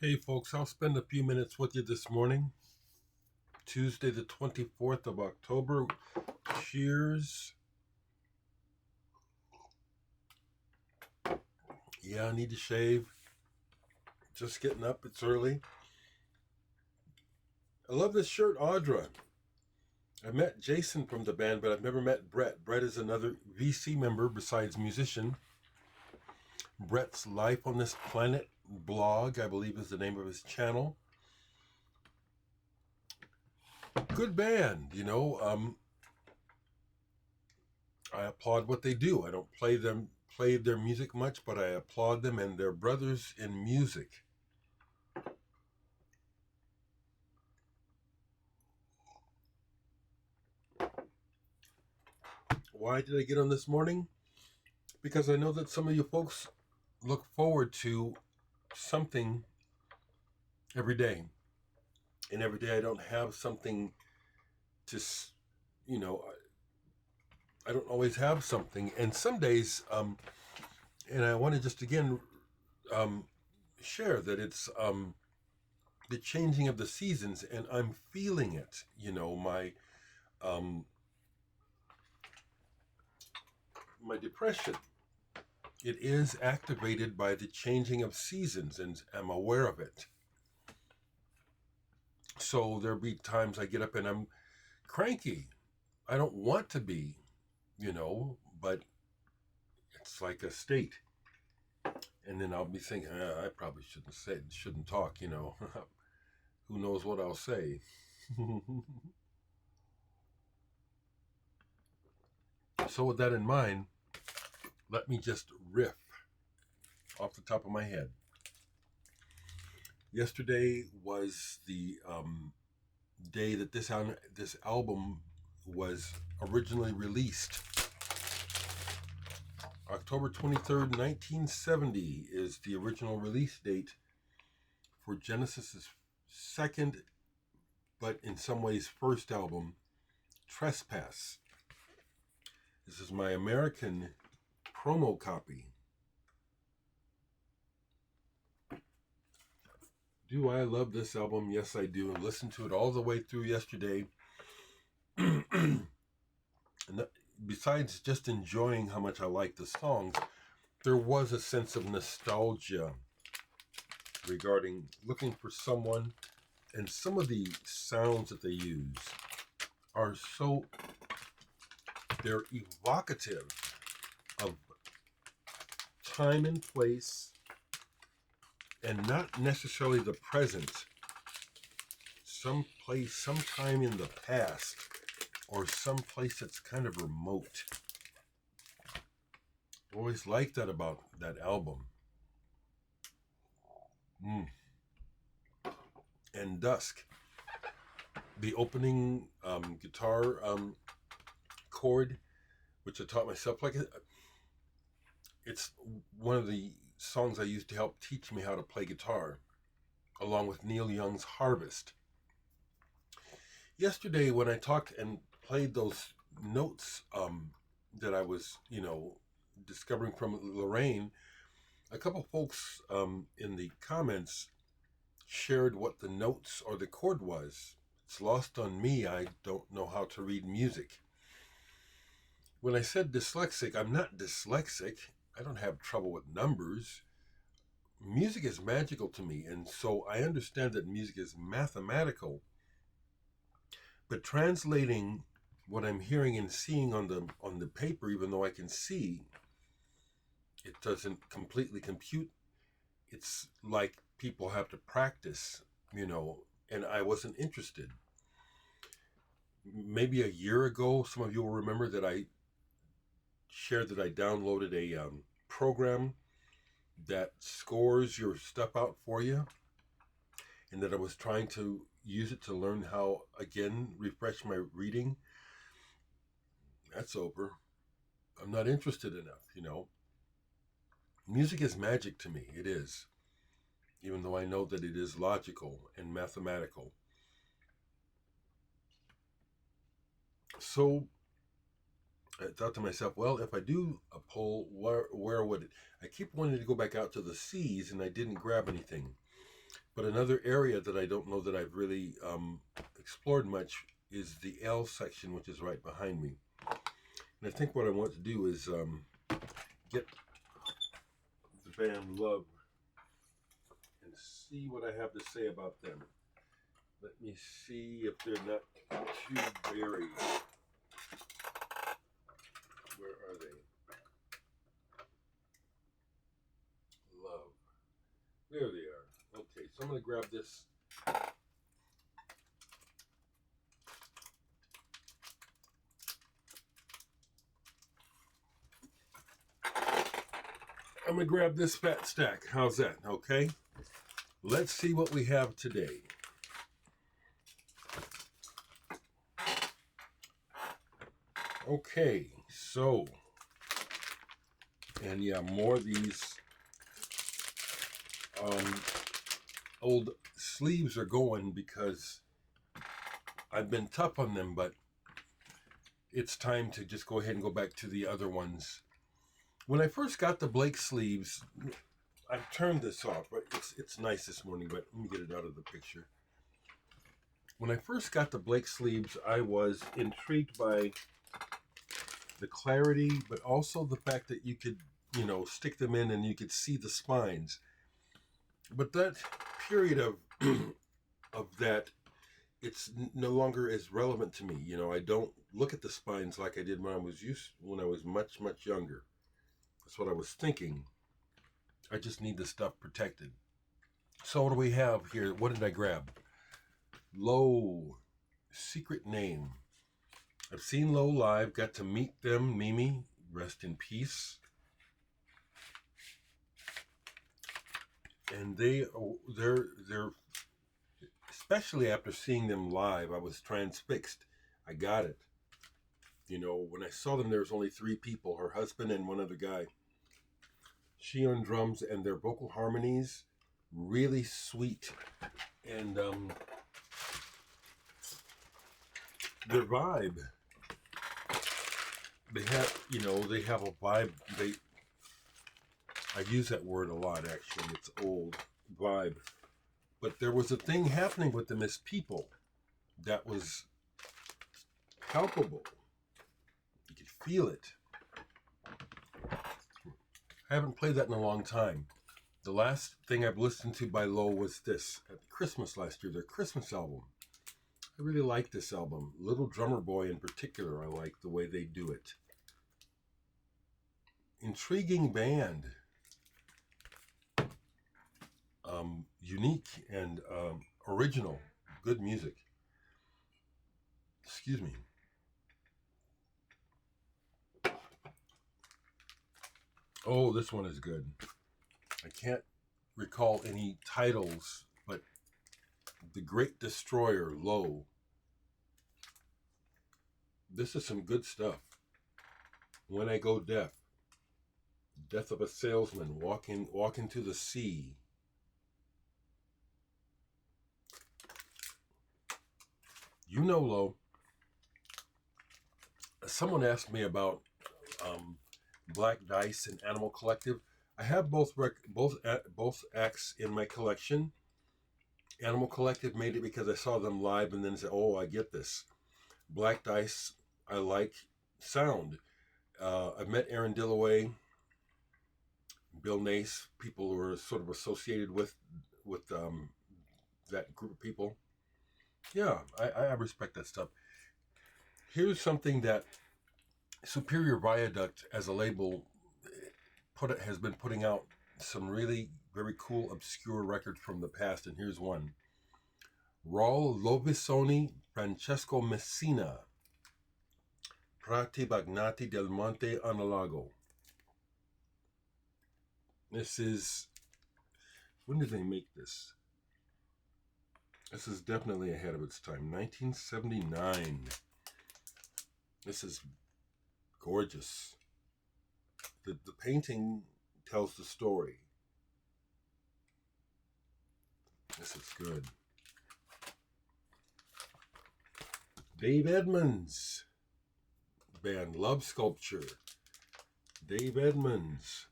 Hey folks, I'll spend a few minutes with you this morning, Tuesday the 24th of October. Cheers. Yeah, I need to shave. Just getting up, it's early. I love this shirt, Audra. I met Jason from the band, but I've never met Brett. Brett is another VC member besides musician. Brett's Life on This Planet blog, I believe is the name of his channel. Good band. I applaud what they do. I don't play their music much, but I applaud them, and they're brothers in music. Why did I get on this morning? Because I know that some of you folks look forward to something every day. And every day I don't have something to, you know, I don't always have something. And some days, and I want to just again um, share that it's the changing of the seasons, and I'm feeling it. Um, my depression, it is activated by the changing of seasons, and I'm aware of it. So there'll be times I get up and I'm cranky. I don't want to be, but it's like a state. And then I'll be thinking, I probably shouldn't talk. Who knows what I'll say. So with that in mind, let me just riff off the top of my head. Yesterday was the day that this album was originally released. October 23rd, 1970 is the original release date for Genesis's second, but in some ways first album, Trespass. This is my American promo copy. Do I love this album? Yes, I do. I listened to it all the way through yesterday. And besides just enjoying how much I like the songs, there was a sense of nostalgia regarding looking for someone, and some of the sounds that they use are they're evocative of time and place, and not necessarily the present. Some place, sometime in the past, or some place that's kind of remote. Always liked that about that album. And Dusk, the opening guitar chord, which I taught myself, it's one of the songs I used to help teach me how to play guitar, along with Neil Young's Harvest. Yesterday, when I talked and played those notes that I was, discovering from Lorraine, a couple folks in the comments shared what the notes or the chord was. It's lost on me. I don't know how to read music. When I said dyslexic, I'm not dyslexic. I don't have trouble with numbers. Music is magical to me, and so I understand that music is mathematical. But translating what I'm hearing and seeing on the paper, even though I can see, it doesn't completely compute. It's like people have to practice, and I wasn't interested. Maybe a year ago, some of you will remember that I shared that I downloaded a program that scores your stuff out for you, and that I was trying to use it to learn how, again, refresh my reading. That's over. I'm not interested enough. Music is magic to me. It is. Even though I know that it is logical and mathematical. So I thought to myself, well, if I do a poll, where would it? I keep wanting to go back out to the seas, and I didn't grab anything. But another area that I don't know that I've really explored much is the L section, which is right behind me. And I think what I want to do is get the band Love and see what I have to say about them. Let me see if they're not too buried. Where are they? Love. There they are. Okay, so I'm going to grab this. I'm going to grab this fat stack. How's that? Okay. Let's see what we have today. Okay, so, and yeah, more of these old sleeves are going because I've been tough on them, but it's time to just go ahead and go back to the other ones. When I first got the Blake sleeves, I've turned this off, but it's nice this morning, but let me get it out of the picture. When I first got the Blake sleeves, I was intrigued by the clarity, but also the fact that you could, stick them in and you could see the spines. But that period of of that, it's no longer as relevant to me. I don't look at the spines like I did when I was much, much younger. That's what I was thinking. I just need the stuff protected. So what do we have here? What did I grab? Low, secret name. I've seen Low live, got to meet them. Mimi, rest in peace. And they're especially after seeing them live, I was transfixed. I got it. When I saw them, there was only 3 people, her husband and one other guy. She on drums, and their vocal harmonies, really sweet. And their vibe, they have a vibe. I use that word a lot, actually. It's old, vibe. But there was a thing happening with them as people that was palpable. You could feel it. I haven't played that in a long time. The last thing I've listened to by Low was this, at Christmas last year, their Christmas album. I really like this album. Little Drummer Boy in particular, I like the way they do it. Intriguing band. Unique and original. Good music. Excuse me. Oh, this one is good. I can't recall any titles, but The Great Destroyer, Low. This is some good stuff. When I Go Deaf. Death of a Salesman, Walk into the Sea. Low. Someone asked me about Black Dice and Animal Collective. I have both acts in my collection. Animal Collective made it because I saw them live and then said, "Oh, I get this." Black Dice, I like sound. I've met Aaron Dillaway, Bill Nace, people who are sort of associated with that group of people. Yeah, I respect that stuff. Here's something that Superior Viaduct as a label has been putting out some really very cool obscure records from the past, and here's one. Raul Lovison, Francesco Messina, Prati, bagnati del monte, Analogo. This is, when did they make this? This is definitely ahead of its time. 1979. This is gorgeous. The painting tells the story. This is good. Dave Edmunds band, Love Sculpture. Dave Edmunds.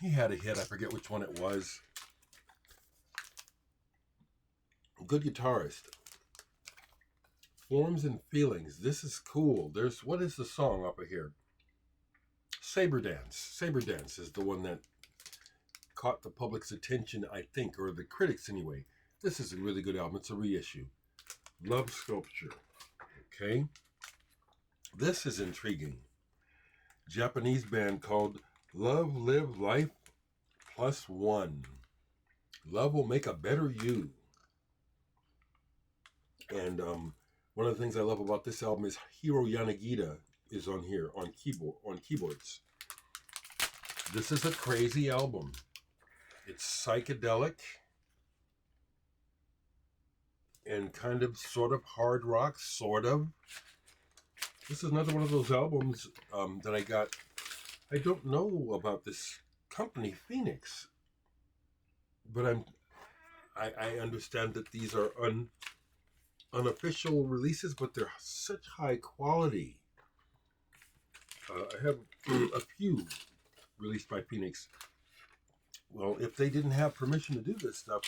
He had a hit. I forget which one it was. Good guitarist. Forms and Feelings. This is cool. What is the song up here? Saber Dance. Saber Dance is the one that caught the public's attention, I think, or the critics anyway. This is a really good album. It's a reissue. Love Sculpture. Okay. This is intriguing. Japanese band called Love Live Life Plus One. Love will make a better you. And one of the things I love about this album is Hiro Yanagita is on here on keyboards. This is a crazy album. It's psychedelic and kind of sort of hard rock, sort of. This is another one of those albums that I got. I don't know about this company, Phoenix, but I understand that these are unofficial releases, but they're such high quality. I have a few released by Phoenix. Well, if they didn't have permission to do this stuff,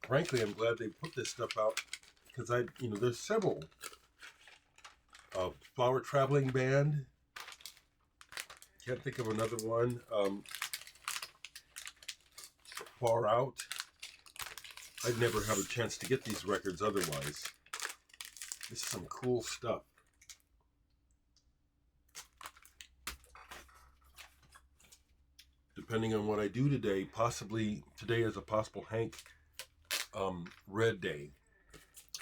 frankly, I'm glad they put this stuff out, because there's several. Flower Traveling Band. Can't think of another one. Far Out. I'd never have a chance to get these records otherwise. This is some cool stuff. Depending on what I do today, possibly today is a possible Hank Red Day.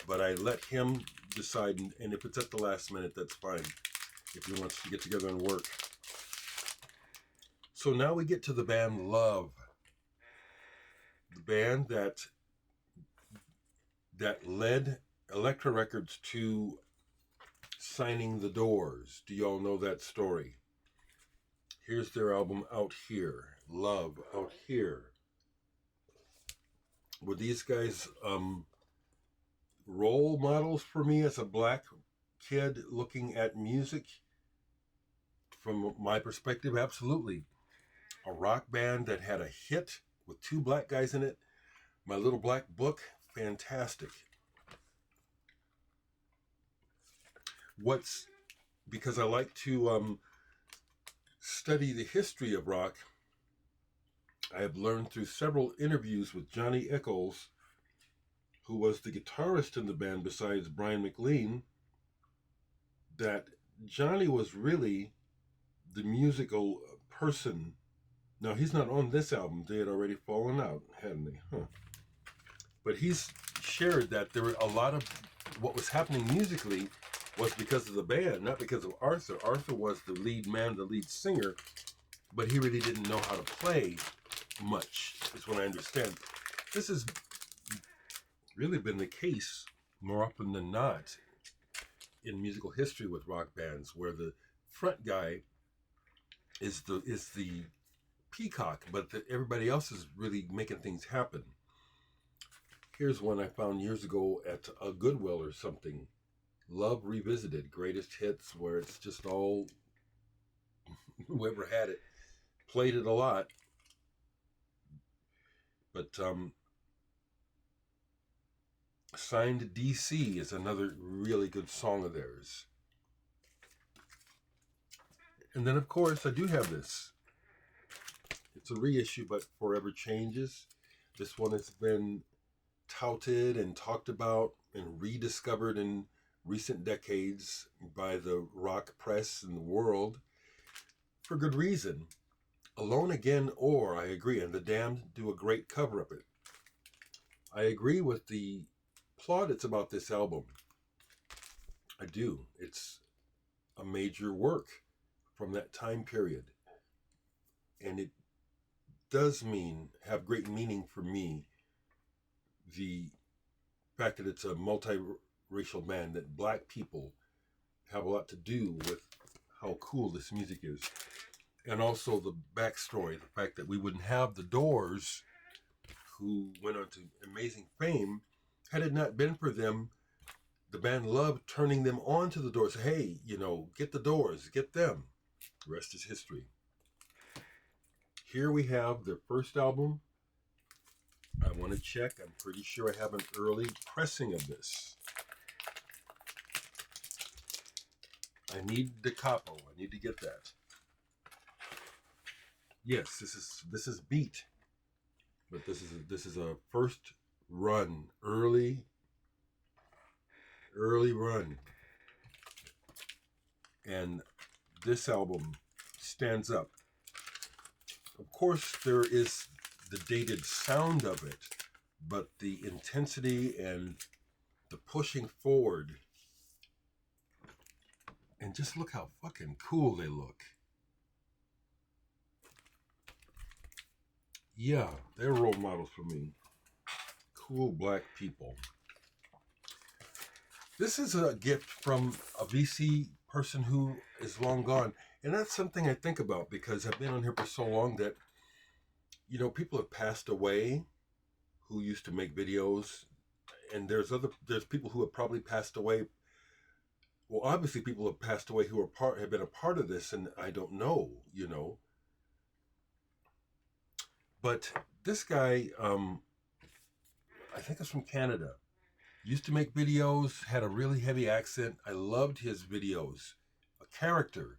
But I let him decide, and if it's at the last minute, that's fine. If he wants to get together and work. So now we get to the band Love. The band that led Elektra Records to signing the Doors. Do y'all know that story? Here's their album Out Here. Love, Out Here. Were these guys role models for me as a black kid looking at music? From my perspective, absolutely. A rock band that had a hit with two black guys in it. My Little Black Book, fantastic. Because I like to study the history of rock, I have learned through several interviews with Johnny Echols, who was the guitarist in the band besides Brian McLean, that Johnny was really the musical person. Now, he's not on this album. They had already fallen out, hadn't they? But he's shared that there were a lot of what was happening musically was because of the band, not because of Arthur. Arthur was the lead man, the lead singer, but he really didn't know how to play much, is what I understand. This has really been the case more often than not in musical history with rock bands, where the front guy is the peacock, but everybody else is really making things happen. Here's one I found years ago at a Goodwill or something. Love Revisited, greatest hits, where it's just all, whoever had it, played it a lot. But Signed DC is another really good song of theirs. And then, of course, I do have this. It's a reissue, but Forever Changes. This one has been touted and talked about and rediscovered in recent decades by the rock press in the world for good reason. Alone Again, or I agree, and the Damned do a great cover of it. I agree with the plaudits about this album. I do. It's a major work from that time period. And it does have great meaning for me, the fact that it's a multiracial band, that black people have a lot to do with how cool this music is. And also the backstory, the fact that we wouldn't have the Doors, who went on to amazing fame, had it not been for them, the band Love turning them on to the Doors. Hey, get the Doors, get them. The rest is history. Here we have their first album. I want to check. I'm pretty sure I have an early pressing of this. I need the capo. I need to get that. Yes, this is beat, but this is a first run, early run, and this album stands up. Of course, there is the dated sound of it, but the intensity and the pushing forward, and just look how fucking cool they look. Yeah, they're role models for me. Cool black people. This is a gift from a VC person who is long gone. And that's something I think about because I've been on here for so long that, you know, people have passed away who used to make videos. And there's people who have probably passed away. Well, obviously people have passed away who have been a part of this, and I don't know, you know. But this guy, I think it's from Canada, used to make videos, had a really heavy accent. I loved his videos, a character.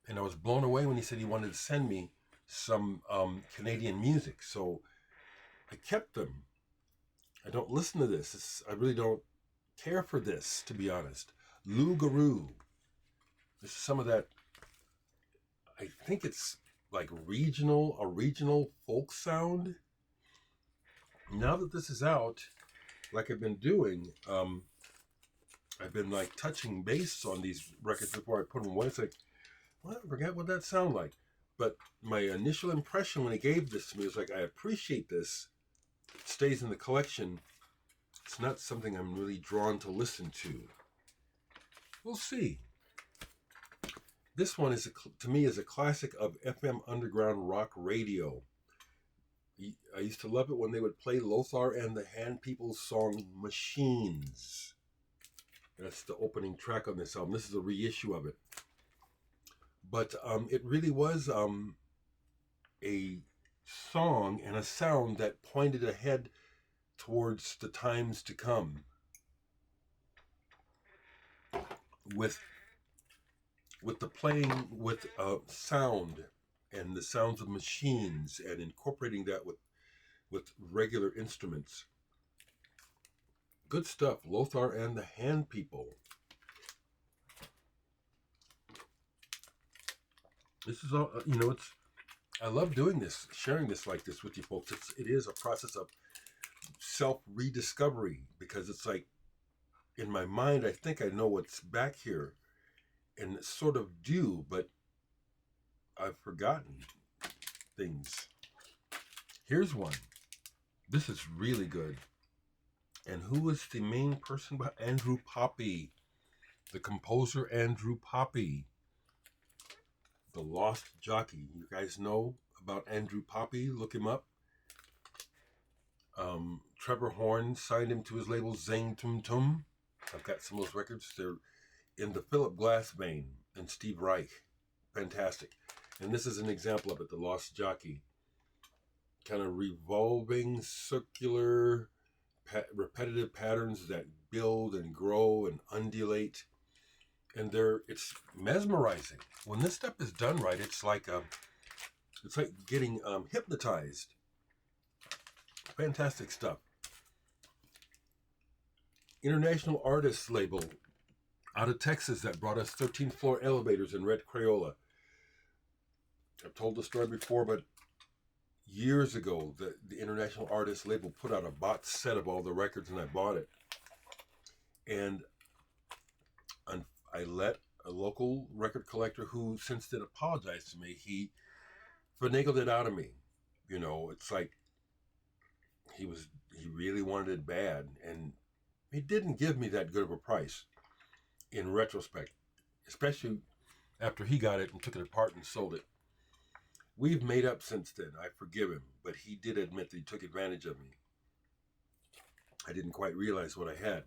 And I was blown away when he said he wanted to send me some Canadian music. So I kept them. I don't listen to this. I really don't care for this, to be honest. Lougarou. This is some of that, I think it's like a regional folk sound. Now that this is out, like I've been doing, I've been like touching base on these records before I put them away. It's like, well, I forget what that sounded like. But my initial impression when he gave this to me was like, I appreciate this. It stays in the collection. It's not something I'm really drawn to listen to. We'll see. This one is, to me, is a classic of FM underground rock radio. I used to love it when they would play Lothar and the Hand People's song Machines. That's the opening track on this album. This is a reissue of it. But it really was a song and a sound that pointed ahead towards the times to come. With the playing with sound and the sounds of machines and incorporating that with regular instruments. Good stuff. Lothar and the Hand People. This is all, you know, I love doing this, sharing this like this with you folks. It is a process of self-rediscovery because it's like, in my mind, I think I know what's back here and sort of do, but I've forgotten things. Here's one. This is really good. And who is the main person? Andrew Poppy, the composer Andrew Poppy. The Lost Jockey. You guys know about Andrew Poppy? Look him up. Trevor Horn signed him to his label Zang Tum Tum. I've got some of those records. They're in the Philip Glass vein and Steve Reich. Fantastic. And this is an example of it, the Lost Jockey. Kind of revolving, circular, repetitive patterns that build and grow and undulate. And it's mesmerizing. When this stuff is done right, it's like getting hypnotized. Fantastic stuff. International artists label out of Texas that brought us 13th Floor Elevators in red Crayola. I've told the story before, but years ago, the International Artists label put out a box set of all the records, and I bought it. And I let a local record collector who since then apologized to me, he finagled it out of me. You know, it's like he really wanted it bad, and he didn't give me that good of a price in retrospect, especially after he got it and took it apart and sold it. We've made up since then. I forgive him, but he did admit that he took advantage of me. I didn't quite realize what I had.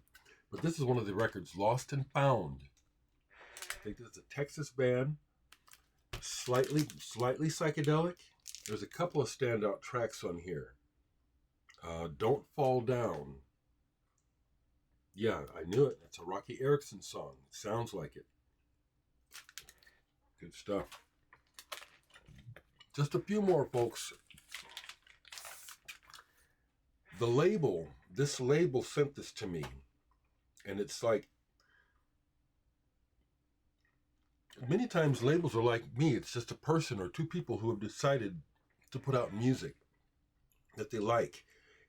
But this is one of the records, Lost and Found. I think this is a Texas band, slightly psychedelic, There's a couple of standout tracks on here. Don't Fall Down. Yeah, I knew it. It's a Rocky Erickson song. It sounds like it. Good stuff. Just a few more, folks. The label, this label sent this to me. And it's like, many times labels are like me. It's just a person or two people who have decided to put out music that they like.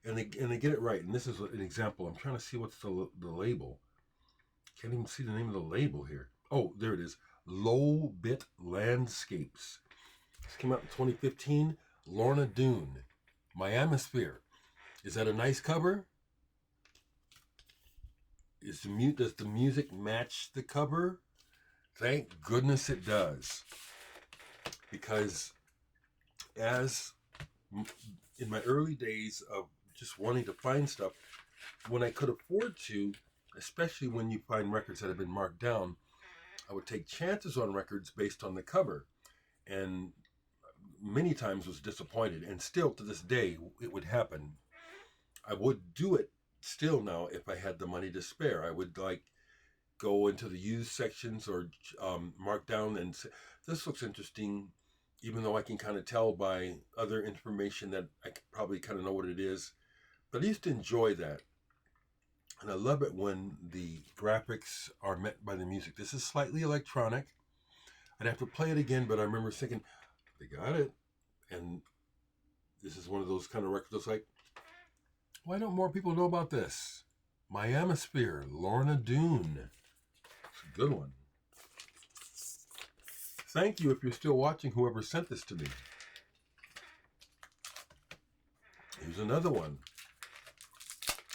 And they get it right. And this is an example. I'm trying to see what's the label. Can't even see the name of the label here. Oh, there it is. Low Bit Landscapes. This came out in 2015. Lorna Dune. Miamisphere. Is that a nice cover? Does the music match the cover? Thank goodness it does. Because as in my early days of just wanting to find stuff, when I could afford to, especially when you find records that have been marked down, I would take chances on records based on the cover. And many times was disappointed. And still to this day, it would happen. I would do it still now if I had the money to spare. I would like go into the used sections or mark down and say, this looks interesting, even though I can kind of tell by other information that I could probably kind of know what it is. But I used to enjoy that. And I love it when the graphics are met by the music. This is slightly electronic. I'd have to play it again, but I remember thinking, they got it. And this is one of those kind of records that's like, why don't more people know about this? Miamisphere, Lorna Dune. It's a good one. Thank you if you're still watching, whoever sent this to me. Here's another one.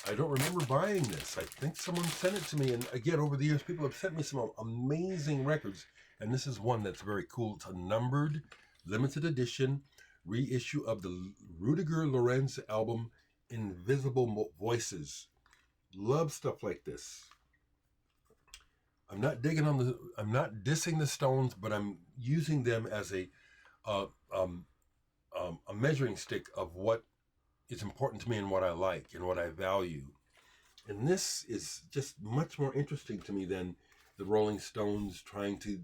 I don't remember buying this. I think someone sent it to me. And again, over the years, people have sent me some amazing records. And this is one that's very cool. It's a numbered, limited edition reissue of the Rudiger Lorenz album, Invisible Voices. Love stuff like this. I'm not dissing the Stones, but I'm using them as a measuring stick of what is important to me and what I like and what I value. And this is just much more interesting to me than the Rolling Stones trying to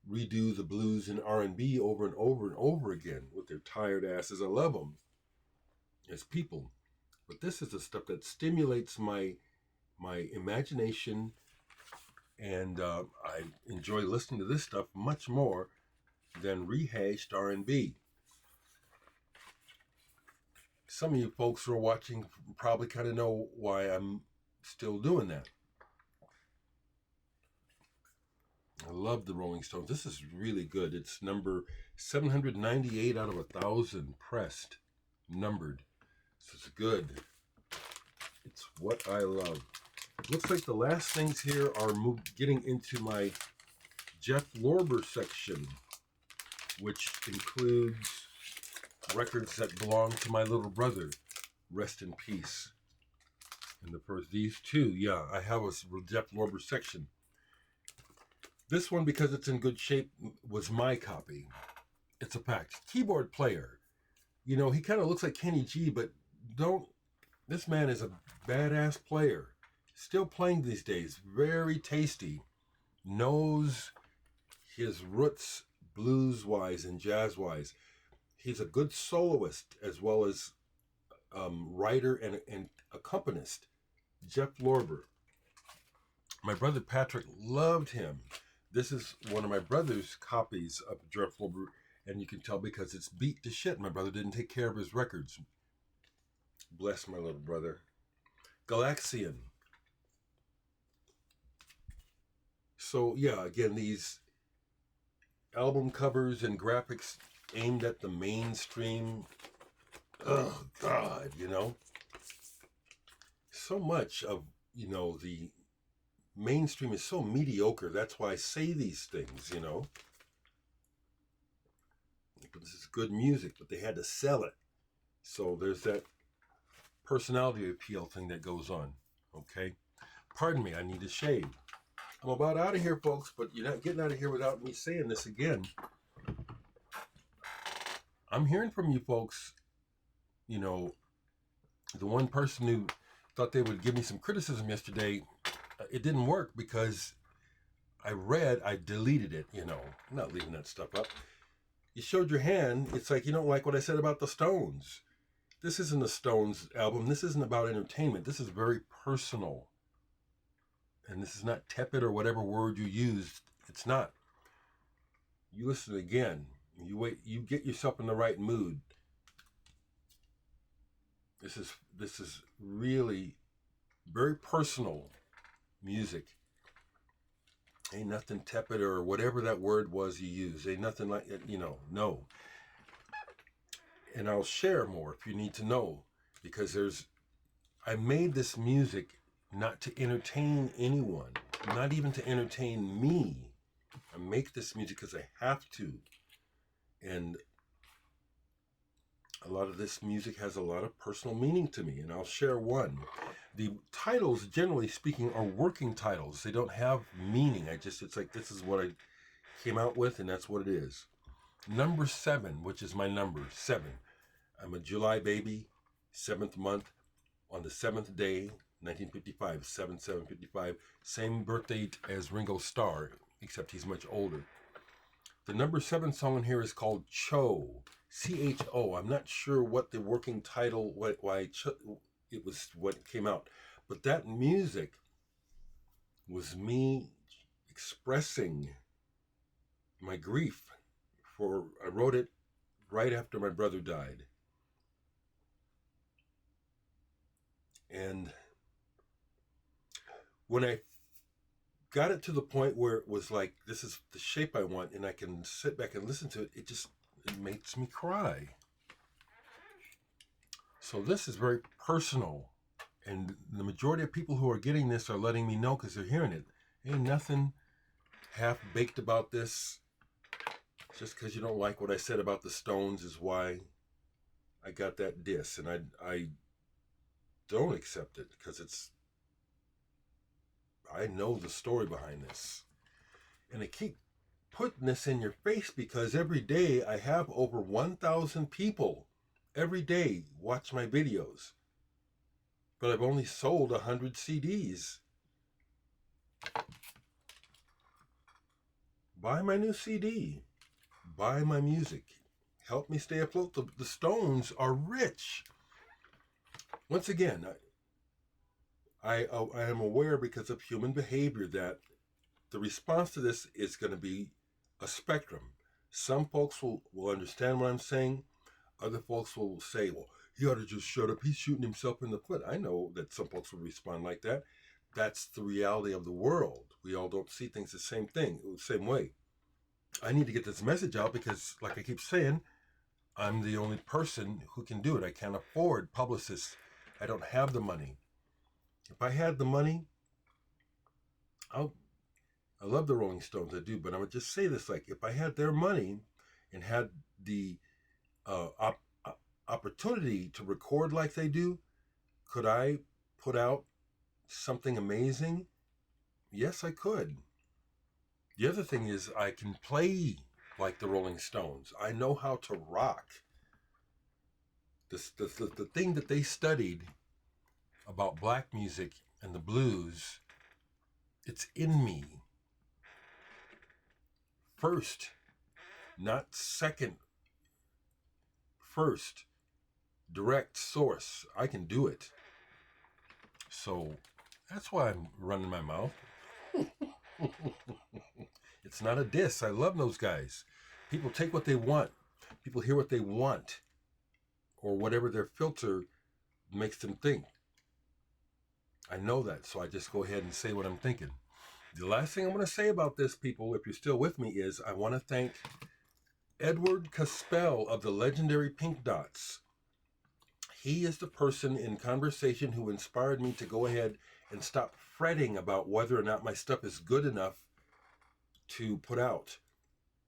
redo the blues and R&B over and over and over again with their tired asses. I love them as people. But this is the stuff that stimulates my imagination, and I enjoy listening to this stuff much more than rehashed R&B. Some of you folks who are watching probably kind of know why I'm still doing that. I love the Rolling Stones. This is really good. It's number 798 out of 1,000 pressed, numbered. This is good. It's what I love. Looks like the last things here are getting into my Jeff Lorber section, which includes records that belong to my little brother. Rest in peace. And these two, yeah, I have a Jeff Lorber section. This one, because it's in good shape, was my copy. It's a fact. Keyboard player. You know, he kind of looks like Kenny G, but this man is a badass player. Still playing these days. Very tasty. Knows his roots blues-wise and jazz-wise. He's a good soloist as well as writer and accompanist. Jeff Lorber. My brother Patrick loved him. This is one of my brother's copies of Jeff Lorber, and you can tell because it's beat to shit. My brother didn't take care of his records. Bless my little brother. Galaxian. So yeah, again, these album covers and graphics aimed at the mainstream. Oh God, you know. So much of, you know, the mainstream is so mediocre. That's why I say these things, you know. But this is good music, but they had to sell it. So there's that personality appeal thing that goes on. Okay? Pardon me, I need to shave. I'm about out of here, folks, but you're not getting out of here without me saying this again. I'm hearing from you folks, you know, the one person who thought they would give me some criticism yesterday, it didn't work because I deleted it, I'm not leaving that stuff up. You showed your hand. It's like you don't like what I said about the Stones. This isn't a Stones album. This isn't about entertainment. This is very personal. And this is not tepid or whatever word you used. It's not. You listen again. You wait. You get yourself in the right mood. This is really very personal music. Ain't nothing tepid or whatever that word was you used. Ain't nothing like it, no. And I'll share more if you need to know, because I made this music not to entertain anyone, not even to entertain me. I make this music because I have to. And a lot of this music has a lot of personal meaning to me, and I'll share one. The titles, generally speaking, are working titles. They don't have meaning. It's like, this is what I came out with, and that's what it is. Number 7, which is my number, 7. I'm a July baby, 7th month, on the 7th day, 1955, 7/7/55. Same birthday as Ringo Starr, except he's much older. The number 7 song in here is called Cho, CHO. I'm not sure what the working title, it was what came out. But that music was me expressing my grief I wrote it right after my brother died. And when I got it to the point where it was like, this is the shape I want, and I can sit back and listen to it, it makes me cry. So this is very personal. And the majority of people who are getting this are letting me know because they're hearing it. Ain't nothing half-baked about this. Just because you don't like what I said about the Stones is why I got that diss. And I don't accept it because I know the story behind this. And I keep putting this in your face because every day I have over 1,000 people every day watch my videos. But I've only sold 100 CDs. Buy my new CD. Buy my music. Help me stay afloat. The Stones are rich. Once again, I am aware because of human behavior that the response to this is going to be a spectrum. Some folks will understand what I'm saying. Other folks will say, well, he ought to just shut up. He's shooting himself in the foot. I know that some folks will respond like that. That's the reality of the world. We all don't see things the same way. I need to get this message out because, like I keep saying, I'm the only person who can do it. I can't afford publicists. I don't have the money. If I had the money, I love the Rolling Stones, I do, but I would just say this, like, if I had their money and had the opportunity to record like they do, could I put out something amazing? Yes, I could. The other thing is I can play like the Rolling Stones. I know how to rock. The thing that they studied about black music and the blues, it's in me. First, not second. First, direct source. I can do it. So that's why I'm running my mouth. It's not a diss. I love those guys. People take what they want. People hear what they want, or whatever their filter makes them think. I know that, so I just go ahead and say what I'm thinking. The last thing I'm going to say about this, people, if you're still with me, is I want to thank Edward Caspell of the legendary Pink Dots. He is the person in conversation who inspired me to go ahead and stop fretting about whether or not my stuff is good enough to put out.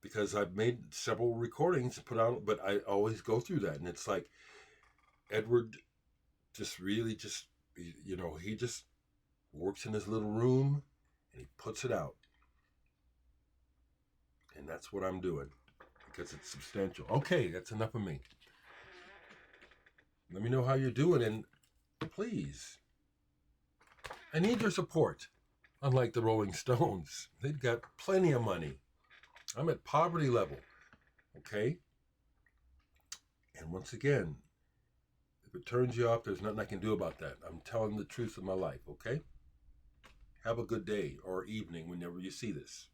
Because I've made several recordings to put out, but I always go through that. And it's like, Edward he just works in his little room and he puts it out. And that's what I'm doing. because it's substantial. Okay, that's enough of me. Let me know how you're doing, and please, I need your support. Unlike the Rolling Stones, they've got plenty of money. I'm at poverty level, okay? And once again, if it turns you off, there's nothing I can do about that. I'm telling the truth of my life, okay? Have a good day or evening whenever you see this.